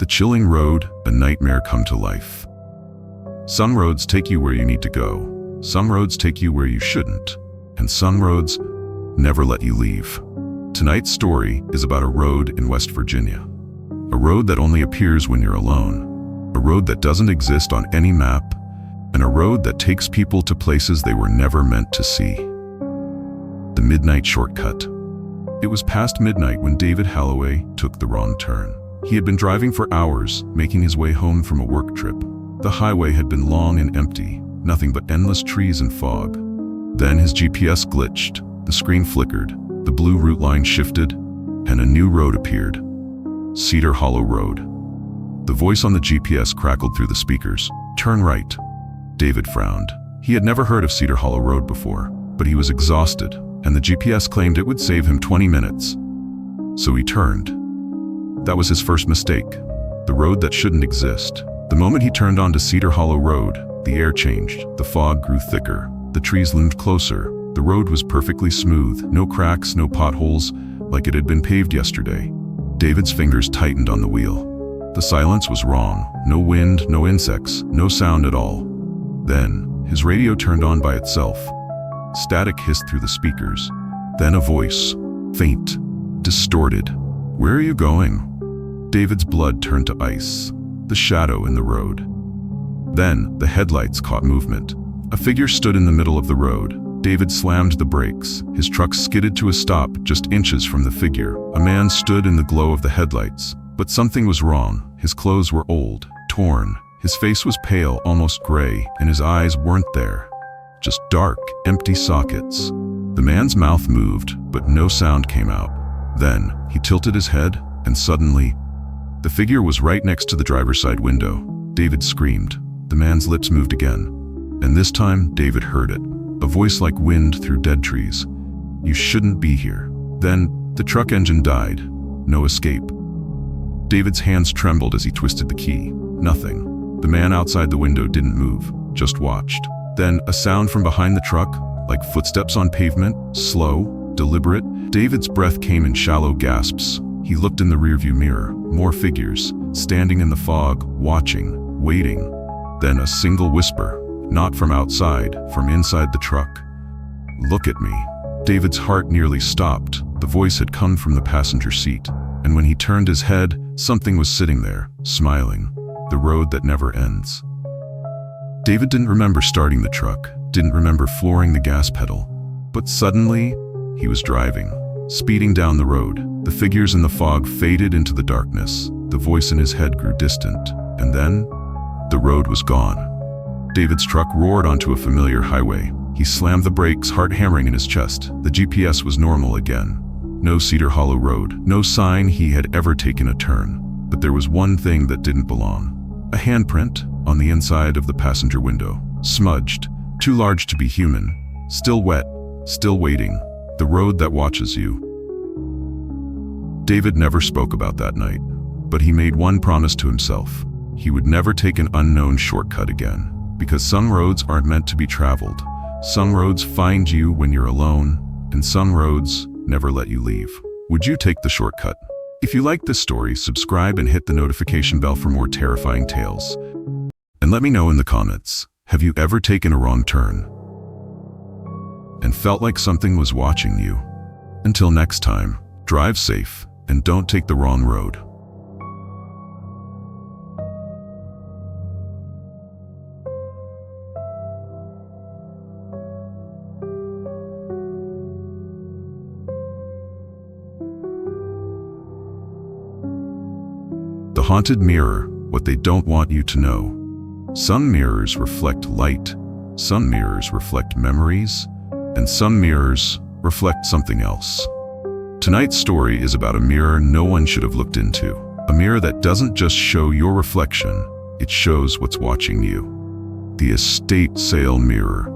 chilling road, a nightmare come to life. Some roads take you where you need to go. Some roads take you where you shouldn't. And some roads never let you leave. Tonight's story is about a road in West Virginia. A road that only appears when you're alone. A road that doesn't exist on any map. And a road that takes people to places they were never meant to see. The Midnight Shortcut. It was past midnight when David Holloway took the wrong turn. He had been driving for hours, making his way home from a work trip. The highway had been long and empty, nothing but endless trees and fog. Then his GPS glitched, the screen flickered, the blue route line shifted, and a new road appeared. Cedar Hollow Road. The voice on the GPS crackled through the speakers. Turn right. David frowned. He had never heard of Cedar Hollow Road before, but he was exhausted, and the GPS claimed it would save him 20 minutes. So he turned. That was his first mistake. The road that shouldn't exist. The moment he turned onto Cedar Hollow Road, the air changed, the fog grew thicker, the trees loomed closer. The road was perfectly smooth, no cracks, no potholes, like it had been paved yesterday. David's fingers tightened on the wheel. The silence was wrong. No wind, no insects, no sound at all. Then, his radio turned on by itself. Static hissed through the speakers. Then a voice, faint, distorted. Where are you going? David's blood turned to ice, the shadow in the road. Then, the headlights caught movement. A figure stood in the middle of the road. David slammed the brakes. His truck skidded to a stop just inches from the figure. A man stood in the glow of the headlights. But something was wrong. His clothes were old, torn. His face was pale, almost gray, and his eyes weren't there. Just dark, empty sockets. The man's mouth moved, but no sound came out. Then, he tilted his head, and suddenly, the figure was right next to the driver's side window. David screamed. The man's lips moved again. And this time, David heard it. A voice like wind through dead trees. You shouldn't be here. Then, the truck engine died. No escape. David's hands trembled as he twisted the key. Nothing. The man outside the window didn't move, just watched. Then, a sound from behind the truck, like footsteps on pavement, slow, deliberate. David's breath came in shallow gasps. He looked in the rearview mirror. More figures, standing in the fog, watching, waiting. Then a single whisper. Not from outside, from inside the truck. Look at me. David's heart nearly stopped. The voice had come from the passenger seat. And when he turned his head, something was sitting there, smiling. The road that never ends. David didn't remember starting the truck, didn't remember flooring the gas pedal. But suddenly, he was driving, speeding down the road. The figures in the fog faded into the darkness. The voice in his head grew distant. And then, the road was gone. David's truck roared onto a familiar highway. He slammed the brakes, heart hammering in his chest. The GPS was normal again. No Cedar Hollow Road, no sign he had ever taken a turn. But there was one thing that didn't belong. A handprint on the inside of the passenger window. Smudged, too large to be human. Still wet, still waiting. The road that watches you. David never spoke about that night, but he made one promise to himself. He would never take an unknown shortcut again. Because some roads aren't meant to be traveled. Some roads find you when you're alone, and some roads never let you leave. Would you take the shortcut? If you like this story, subscribe and hit the notification bell for more terrifying tales. And let me know in the comments, have you ever taken a wrong turn and felt like something was watching you? Until next time, drive safe and don't take the wrong road. The haunted mirror, what they don't want you to know. Some mirrors reflect light, some mirrors reflect memories, and some mirrors reflect something else. Tonight's story is about a mirror no one should have looked into. A mirror that doesn't just show your reflection, it shows what's watching you. The estate sale mirror.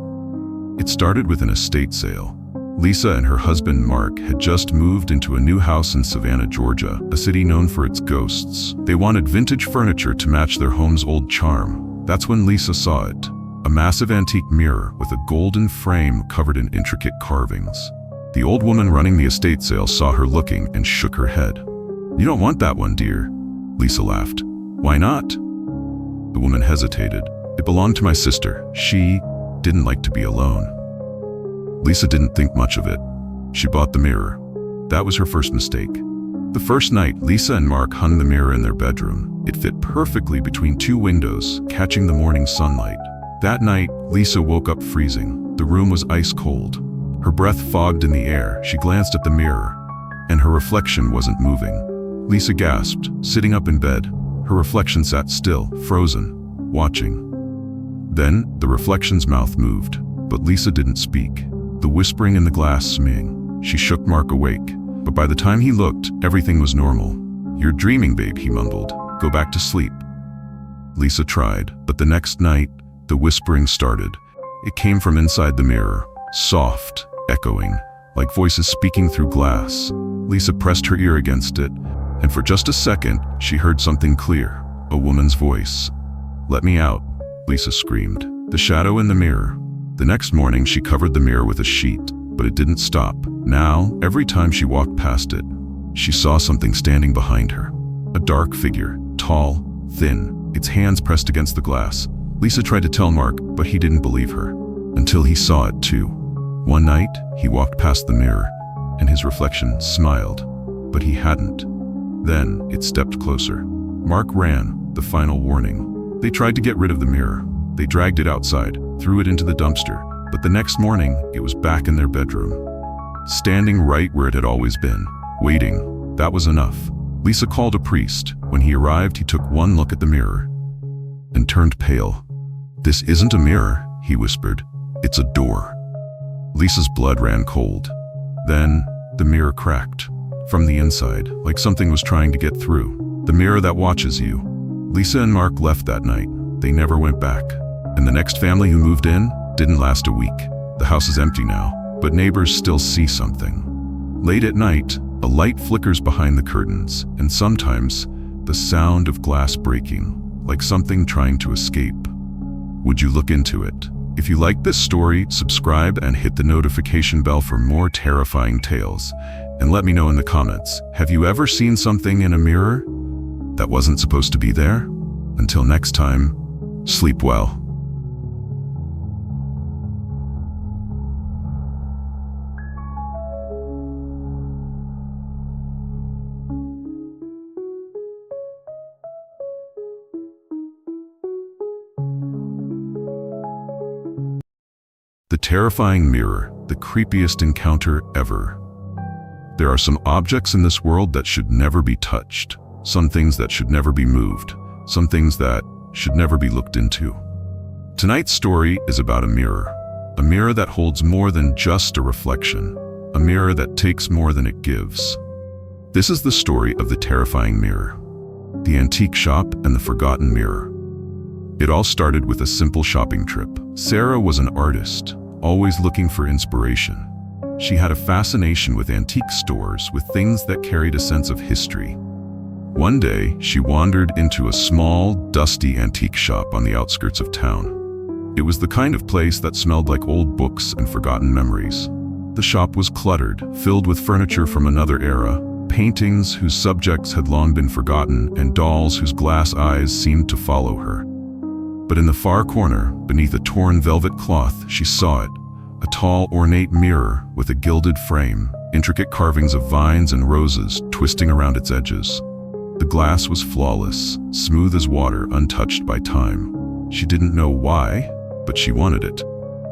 It started with an estate sale. Lisa and her husband Mark had just moved into a new house in Savannah, Georgia, a city known for its ghosts. They wanted vintage furniture to match their home's old charm. That's when Lisa saw it. A massive antique mirror with a golden frame covered in intricate carvings. The old woman running the estate sale saw her looking and shook her head. "You don't want that one, dear," Lisa laughed. Why not? The woman hesitated. It belonged to my sister. She didn't like to be alone. Lisa didn't think much of it. She bought the mirror. That was her first mistake. The first night, Lisa and Mark hung the mirror in their bedroom. It fit perfectly between two windows, catching the morning sunlight. That night, Lisa woke up freezing. The room was ice cold. Her breath fogged in the air. She glanced at the mirror, and her reflection wasn't moving. Lisa gasped, sitting up in bed. Her reflection sat still, frozen, watching. Then, the reflection's mouth moved, but Lisa didn't speak. The whispering in the glass sming. She shook Mark awake, but by the time he looked, everything was normal. "You're dreaming, babe," he mumbled. "Go back to sleep." Lisa tried, but the next night, the whispering started. It came from inside the mirror, soft, echoing, like voices speaking through glass. Lisa pressed her ear against it, and for just a second, she heard something clear, a woman's voice. "Let me out," Lisa screamed. The shadow in the mirror. The next morning, she covered the mirror with a sheet, but it didn't stop. Now, every time she walked past it, she saw something standing behind her. A dark figure, tall, thin, its hands pressed against the glass. Lisa tried to tell Mark, but he didn't believe her, until he saw it too. One night, he walked past the mirror, and his reflection smiled, but he hadn't. Then, it stepped closer. Mark ran, the final warning. They tried to get rid of the mirror. They dragged it outside, threw it into the dumpster, but the next morning, it was back in their bedroom, standing right where it had always been, waiting. That was enough. Lisa called a priest. When he arrived, he took one look at the mirror and turned pale. "This isn't a mirror," he whispered. "It's a door." Lisa's blood ran cold. Then, the mirror cracked from the inside, like something was trying to get through. The mirror that watches you. Lisa and Mark left that night. They never went back. And the next family who moved in didn't last a week. The house is empty now, but neighbors still see something. Late at night, a light flickers behind the curtains, and sometimes the sound of glass breaking, like something trying to escape. Would you look into it? If you like this story, subscribe and hit the notification bell for more terrifying tales. And let me know in the comments, have you ever seen something in a mirror that wasn't supposed to be there? Until next time, sleep well. The terrifying mirror, the creepiest encounter ever. There are some objects in this world that should never be touched, some things that should never be moved, some things that should never be looked into. Tonight's story is about a mirror that holds more than just a reflection, a mirror that takes more than it gives. This is the story of the terrifying mirror, the antique shop and the forgotten mirror. It all started with a simple shopping trip. Sarah was an artist, always looking for inspiration. She had a fascination with antique stores, with things that carried a sense of history. One day, she wandered into a small, dusty antique shop on the outskirts of town. It was the kind of place that smelled like old books and forgotten memories. The shop was cluttered, filled with furniture from another era, paintings whose subjects had long been forgotten, and dolls whose glass eyes seemed to follow her. But in the far corner, beneath a torn velvet cloth, she saw it, a tall, ornate mirror with a gilded frame, intricate carvings of vines and roses twisting around its edges. The glass was flawless, smooth as water, untouched by time. She didn't know why, but she wanted it.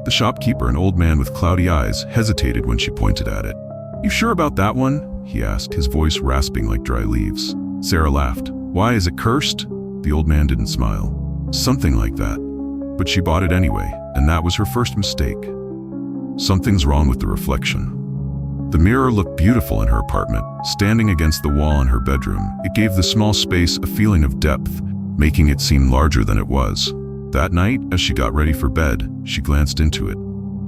The shopkeeper, an old man with cloudy eyes, hesitated when she pointed at it. "You sure about that one?" he asked, his voice rasping like dry leaves. Sarah laughed. "Why, is it cursed?" The old man didn't smile. "Something like that." But she bought it anyway, and that was her first mistake. Something's wrong with the reflection. The mirror looked beautiful in her apartment, standing against the wall in her bedroom. It gave the small space a feeling of depth, making it seem larger than it was. That night, as she got ready for bed, she glanced into it.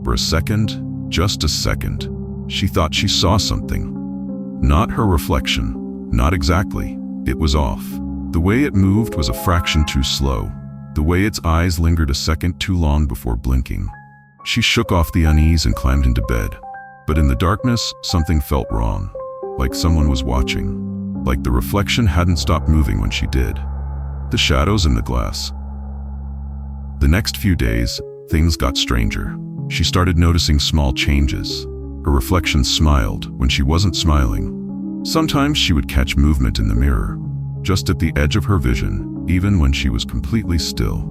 For a second, just a second, she thought she saw something. Not her reflection, not exactly. It was off. The way it moved was a fraction too slow. The way its eyes lingered a second too long before blinking. She shook off the unease and climbed into bed. But in the darkness, something felt wrong, like someone was watching, like the reflection hadn't stopped moving when she did. the shadows in the glass. The next few days, things got stranger. She started noticing small changes. Her reflection smiled when she wasn't smiling. Sometimes she would catch movement in the mirror, just at the edge of her vision, even when she was completely still.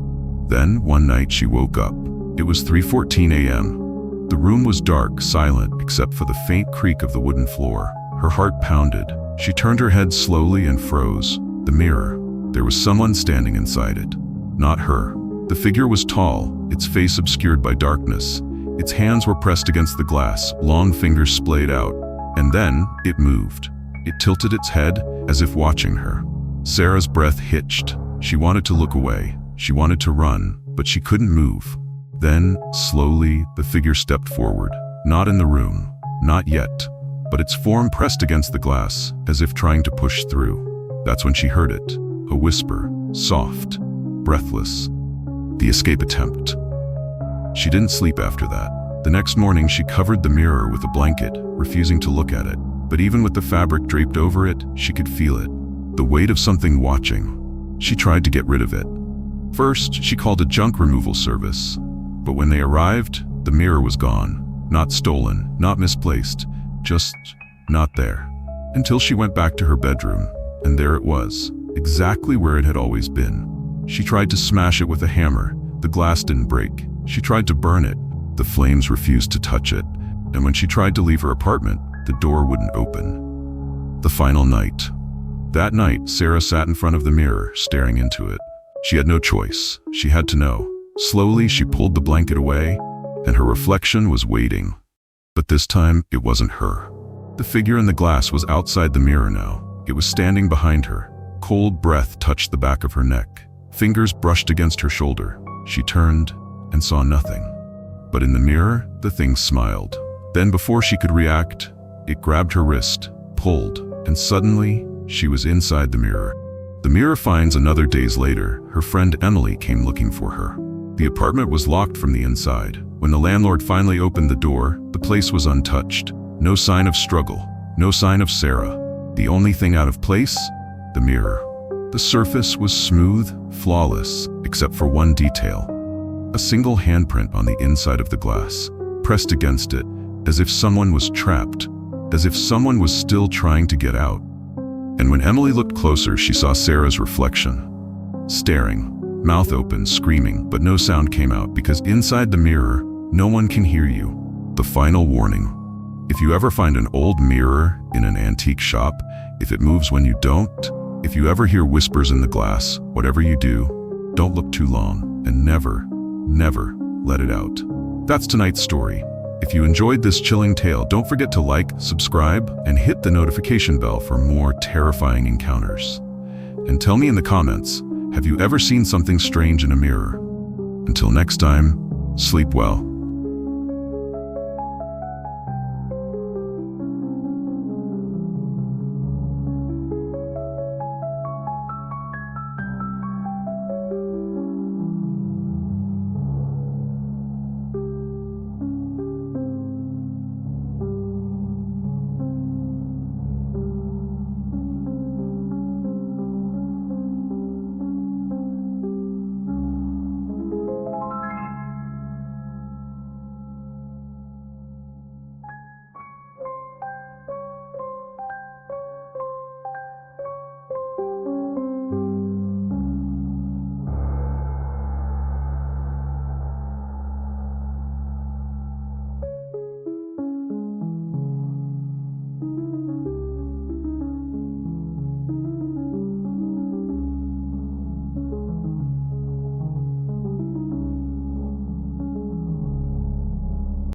Then, one night she woke up. It was 3:14 a.m. The room was dark, silent, except for the faint creak of the wooden floor. Her heart pounded. She turned her head slowly and froze. The mirror. There was someone standing inside it. Not her. The figure was tall, its face obscured by darkness. Its hands were pressed against the glass, long fingers splayed out. And then, it moved. It tilted its head, as if watching her. Sarah's breath hitched. She wanted to look away. She wanted to run, but she couldn't move. Then, slowly, the figure stepped forward. Not in the room. Not yet. But its form pressed against the glass, as if trying to push through. That's when she heard it. A whisper. Soft. Breathless. The escape attempt. She didn't sleep after that. The next morning, she covered the mirror with a blanket, refusing to look at it. But even with the fabric draped over it, she could feel it. The weight of something watching. She tried to get rid of it. First, she called a junk removal service. But when they arrived, the mirror was gone. Not stolen, not misplaced, just not there. Until she went back to her bedroom, and there it was, exactly where it had always been. She tried to smash it with a hammer. The glass didn't break. She tried to burn it. The flames refused to touch it. And when she tried to leave her apartment, the door wouldn't open. The final night. That night, Sarah sat in front of the mirror, staring into it. She had no choice. She had to know. Slowly, she pulled the blanket away, and her reflection was waiting. But this time, it wasn't her. The figure in the glass was outside the mirror now. It was standing behind her. Cold breath touched the back of her neck. Fingers brushed against her shoulder. She turned and saw nothing. But in the mirror, the thing smiled. Then, before she could react, it grabbed her wrist, pulled, and suddenly, she was inside the mirror. The mirror finds another days later, her friend Emily came looking for her. The apartment was locked from the inside. When the landlord finally opened the door, the place was untouched. No sign of struggle, no sign of Sarah. The only thing out of place? The mirror. The surface was smooth, flawless, except for one detail. A single handprint on the inside of the glass, pressed against it, as if someone was trapped, as if someone was still trying to get out. And when Emily looked closer, she saw Sarah's reflection, staring, mouth open, screaming, but no sound came out because inside the mirror, no one can hear you. The final warning. If you ever find an old mirror in an antique shop, if it moves when you don't, if you ever hear whispers in the glass, whatever you do, don't look too long and never, never let it out. That's tonight's story. If you enjoyed this chilling tale, don't forget to like, subscribe, and hit the notification bell for more terrifying encounters. And tell me in the comments, have you ever seen something strange in a mirror? Until next time, sleep well.